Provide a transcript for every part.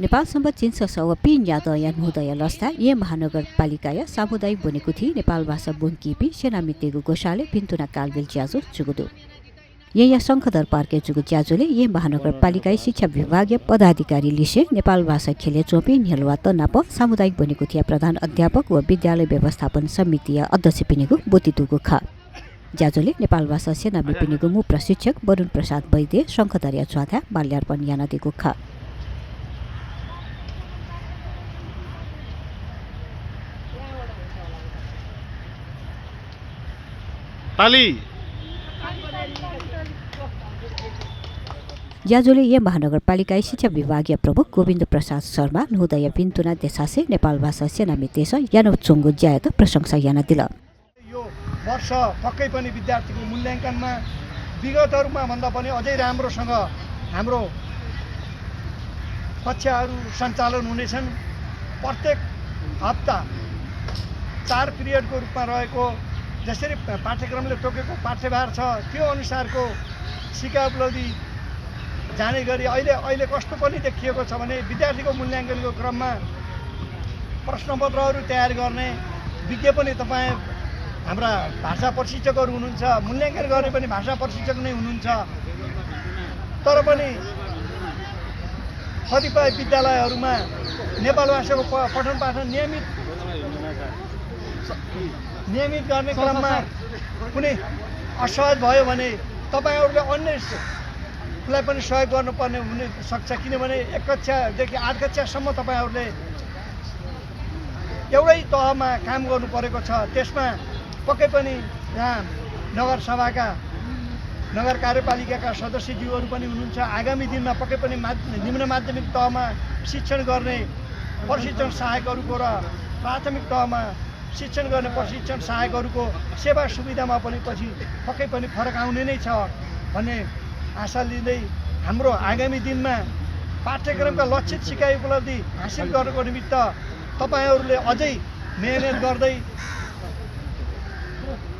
नेपालसम्म चिन्ससव पिन्यादय मुदय लस्ता ये महानगरपालिकाया सामुदायिक बनेको थिए नेपाल भाषा बोनकिपी सेनामितेगु गोशाले पिन्तुना कालबेल ज्याजो जुगुदो या शङ्खधर पार्के जुगु ज्याजोले ये महानगरपालिका शिक्षा विभागीय पदाधिकारी लिसे नेपाल भाषा खेले चोपी नेलवा तनाप सामुदायिक बनेको थिए प्रधान अध्यापक व विद्यालय व्यवस्थापन समितिय अध्यक्ष पिनेगु बोतितुगु ख ज्याजोले नेपाल भाषा सेनामी पिनेगु मु प्रशिक्षक वरुण प्रसाद वैद्य शङ्खधरिया छ्वाथा बाल्यार्पण यानादिगु ख ताली ज्याजोले ये महानगरपालिका शिक्षा विभागीय प्रमुख गोविन्द प्रसाद शर्मा नहोदय पिन्तुना देशासे नेपाल भाषा सेनामी देश यानो चोङ्गो ज्यायत प्रशंसा याना दिल यो वर्ष पक्कै पनि विद्यार्थीको मूल्याङ्कनमा विगतहरूमा भन्दा पनि अझै राम्रोसँग हाम्रो कक्षाहरू सञ्चालन हुनेछन्। प्रत्येक हप्ता 4 पिरियडको रूपमा रहेको जसरी पाठ्यक्रमले तोकेको पाठ्यभार छ त्यो अनुसारको सिका उपलब्धि जाने गरी अहिले कस्तो पनि देखिएको छ भने विद्यार्थीको मूल्याङ्कनको क्रममा प्रश्नपत्रहरू तयार गर्ने विज्ञ पनि तपाईँ हाम्रा भाषा प्रशिक्षकहरू हुनुहुन्छ, मूल्याङ्कन गर्ने पनि भाषा प्रशिक्षक नै हुनुहुन्छ। तर पनि कतिपय विद्यालयहरूमा नेपाल भाषाको पठन पाठन नियमित गर्ने क्रममा कुनै असहज भयो भने तपाईँहरूले अन्यलाई पनि सहयोग गर्नुपर्ने हुन सक्छ। किनभने 1 कक्षादेखि 8 कक्षासम्म तपाईँहरूले एउटै तहमा काम गर्नु परेको छ। त्यसमा पक्कै पनि यहाँ नगरसभाका नगर कार्यपालिकाका सदस्यज्यूहरू पनि हुनुहुन्छ। आगामी दिनमा पक्कै पनि निम्न माध्यमिक तहमा शिक्षण गर्ने प्रशिक्षण सहायकहरूको र प्राथमिक तहमा शिक्षण गर्ने प्रशिक्षण सहायकहरूको सेवा सुविधामा पनि पछि पक्कै पनि फरक आउने नै छ भन्ने आशा लिँदै हाम्रो आगामी दिनमा पाठ्यक्रमका लक्षित सिकाइ उपलब्धि हासिल गर्नको निमित्त तपाईँहरूले अझै मेहनत गर्दै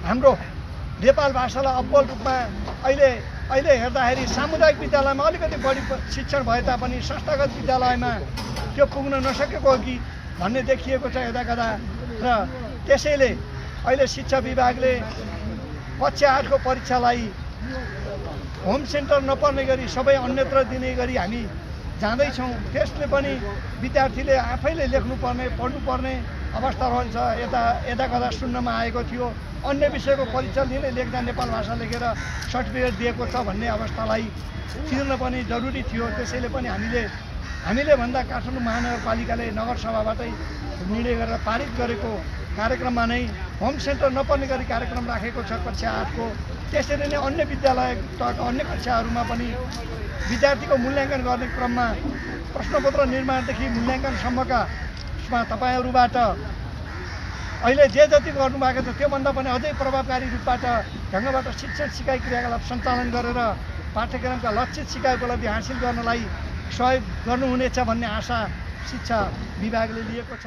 हाम्रो नेपाल भाषालाई अब्बल रूपमा अहिले हेर्दाखेरि सामुदायिक विद्यालयमा अलिकति बढी शिक्षण भए तापनि संस्थागत विद्यालयमा त्यो पुग्न नसकेको हो कि भन्ने देखिएको छ यदाकदा। र त्यसैले अहिले शिक्षा विभागले कक्षा 8 को परीक्षालाई होम सेन्टर नपर्ने गरी सबै अन्यत्र दिने गरी हामी जाँदैछौँ। त्यसले पनि विद्यार्थीले आफैले लेख्नुपर्ने पढ्नुपर्ने अवस्था रहन्छ। यदाकदा सुन्नमा आएको थियो अन्य विषयको परीक्षा लिने लेख्दा नेपाल भाषा लेखेर सर्टिफिकेट दिएको छ भन्ने अवस्थालाई तिर्न पनि जरुरी थियो। त्यसैले पनि हामीले भन्दा काठमाडौँ महानगरपालिकाले नगरसभाबाटै निर्णय गरेर पारित गरेको कार्यक्रममा नै होम सेन्टर नपर्ने गरी कार्यक्रम राखेको छ कक्षा 8 को। त्यसरी नै अन्य विद्यालय तहका अन्य कक्षाहरूमा पनि विद्यार्थीको मूल्याङ्कन गर्ने क्रममा प्रश्नपत्र निर्माणदेखि मूल्याङ्कनसम्मका तपाईँहरूबाट अहिले जे जति गर्नुभएको छ त्योभन्दा पनि अझै प्रभावकारी रूपबाट ढङ्गबाट शिक्षण सिकाइ क्रियाकलाप सञ्चालन गरेर पाठ्यक्रमका लक्षित सिकाइ उपलब्धि हासिल गर्नलाई सहयोग गर्नुहुनेछ भन्ने आशा शिक्षा विभागले लिएको छ।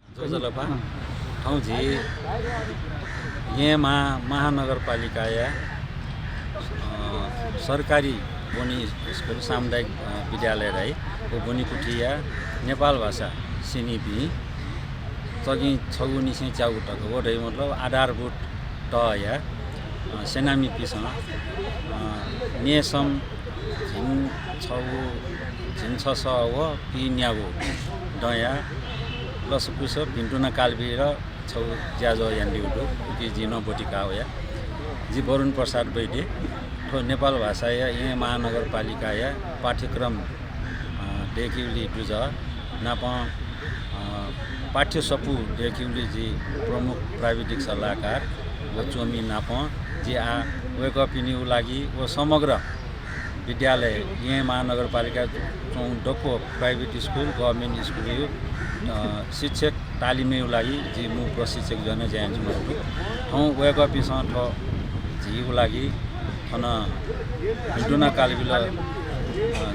जोजलपा ठाउँ झी यहाँ महानगरपालिका या सरकारी बोनी स्कुल सामुदायिक विद्यालय रहे वो बोनी कुठिया नेपाल भाषा सिनिपी चगी छगुनी से चाउ टक वो रही मतलब आधारभूत ट या सेनामी पिसँग नेसम झिन छगु झिन छ स व पि न्यागो डया प्लस पुस भिन्टुना कालबी र छौ ज्याजो यान्डिउडो कि जिनो बोटिका हो या जी वरुण प्रसाद वैद्य ठो नेपाल भाषा या यहाँ महानगरपालिका या पाठ्यक्रम डेकिउली दुज नाप पाठ्य सपु डेकिउली जी प्रमुख प्राविधिक सल्लाहकार व चोमी नाप जी वेकअपिनीको लागि व समग्र विद्यालय यहाँ महानगरपालिका डोको प्राइवेट स्कुल गभर्मेन्ट स्कुल यो शिक्षक तालिमेको लागि जी मु प्रशिक्षक जन जान्छु ठाउँ वेकअपीसँग ठ झीको लागि थन भिन्टुना कालबिल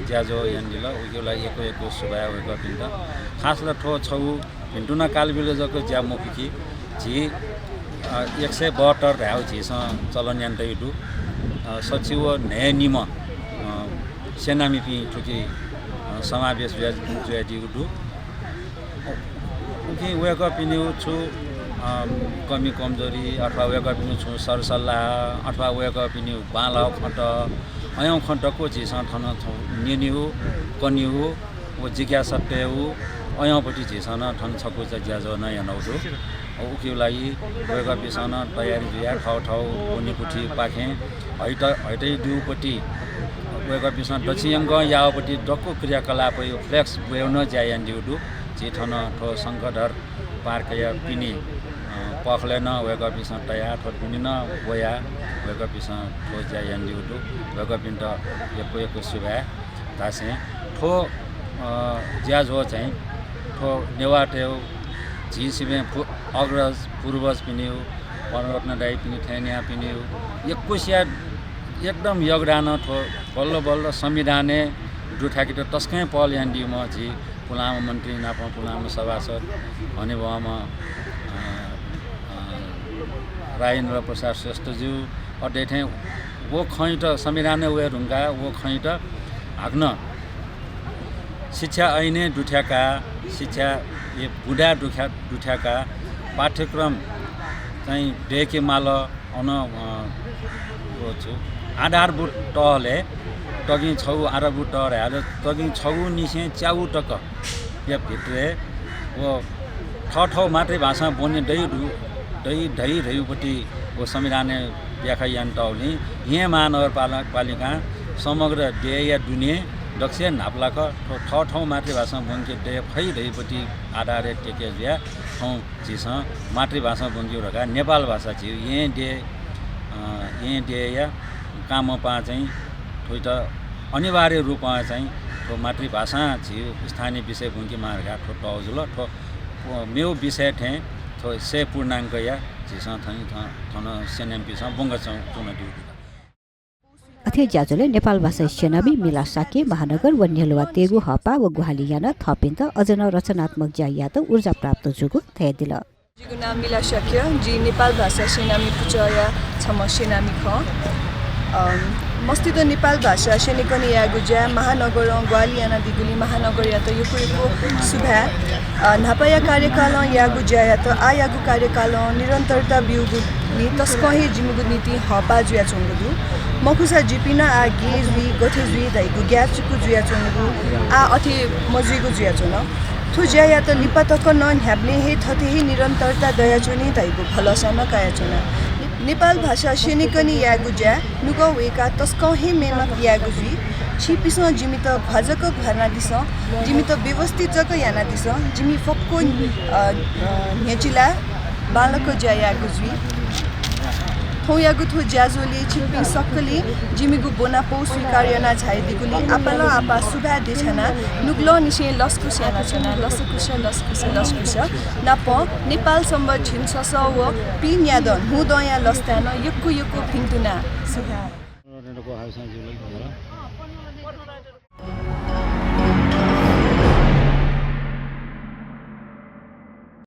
ज्याजो यान्डिल उयो लागि एको सुभाया वेकअपी त खासला ठो छौ भिन्टुना कालबिल जको ज्या मुखी झी 172 ढाउ झीसँग चलन यान्ट युडु सचिव न्याय निम सेनामी पि ठुकी समावेश जुयाजिउडु उकि वेक पिन्यु छु कमी कमजोरी अथवा वेक पिन्यु छु सरसल्लाह अथवा वेक पिन्यु बाल खट अयौं खटको झिस ठन निन्यु कन्यु वो जिज्ञासा पेउ अयौंपट्टि झिसन ठन छकु ज्याजो न यानौदु उकि लागि वेक बिसन तयारी जुया ठाउँ उनीपुठी पाखे हैटै दुपट्टि वेक बिसन दक्षिणग यावपट्टि डक्को क्रियाकलाप यो फ्लेक्स वेउन ज्यायान दिउडु जिठन ठो संकटहर पार्कया पिनी पखलेन वेक बिसन तयार ठो पिनिन वया वेक बिसन ठो ज्यायान दिउडु वेक पिन्ट एको सुभा तासे ठो ज्याज हो चाहिँ ठो नेवाटेउ झिसिमे अग्रज पूर्वज पिन्यु वनरत्न दाई पिन्यु थेनिया पिन्यु एकुसिया एकदम योगदान ठो बल्ल संविधाने दुठाकी त तस्कै पल यान्डिम झि पुलाम मन्त्री नापा पुलाम सभासद भने वहामा राजेन्द्र प्रसाद श्रेष्ठज्यू अडेठे वो खैट संविधान वे ढुङ्गा वो खैट हाग्न शिक्षा ऐने दुठ्याका शिक्षा ये बुढा दुठ्याका पाठ्यक्रम चाहिँ डेके माल अन छु आधारभूत टहले तगि छौ आधारभूत टहले आज तगि छौ निसे च्याउ टक या भित्रे वो ठौ मात्रै भाषा बोल्ने दै रयुपट्टि वो संविधान व्याख्या यान टौली यहाँ महानगरपालिका समग्र डे या दुनिया दक्षिण नाप्लाक ठौ मातृभाषा बोन्के डे फै रयुपट्टि आधारे टेके ज्या ठाउँ झिस मातृभाषा बोन्क्यो रका नेपाल भाषा छियो यहाँ डे या काम पा चाहिँ ठोइट अनिवार्य रूपमा चाहिँ ठो मातृभाषा छियो स्थानीय विषय बोन्की मार्गा ठो टौजुल ठो मेउ विषय ठे थो से पूर्णाङ्क या झिस थन सेन्याम्पीसँग बङ्ग चुन ड्युटी अथे ज्याजोले नेपाल भाषा सेनाबी मिला साके महानगर व नेलवा तेगु हपा व गुहाली यान थपिन्त अजन रचनात्मक ज्याया त ऊर्जा प्राप्त जुगु थय दिल जिगु नाम मिला साके जी नेपाल भाषा सेनामी पुचया छम सेनामी ख मस्तिद नेपाल भाषा सेनिकनि यागुज्या महानगर ग्वाली याना दिगुली महानगर या त युकुको सुभा नापया कार्यकाल यागुज्या या त आयागु कार्यकाल निरन्तरता बिउगु नि तस्कहि जिमुगु नीति हपा जुया चंगुदु मखुसा जिपिना आ गेजुई गथेजुई दाइगु ग्याचुकु जुया चंगु आ अथि मजुइगु जुया चंग थु ज्या या त लिपातक न ह्याब्ले हे थथे हे निरन्तरता दया चुनि दाइगु भलसा न काया चुन नेपाल भाषा सेनिकनि यागुज्या नुगौ वेका तस्कहि मेमक यागुजी छिपिस जिमित भजक घरना दिस जिमित व्यवस्थित जक याना दिस जिमि फक्को नेचिला बालक ज्या यागुजी थौयागु थो ज्याजोले छिपि सक्कली जिमिगु बोना पौ स्वीकार्यना झाइदिगुली आपला आपा सुभा देछना नुग्लो निसे लस्कुस याना छना लस्कुस नाप नेपाल सम्बत छिनसस व पिन यादन हुदया लस्तान यक्कु फिन्तुना सुभा को हाउस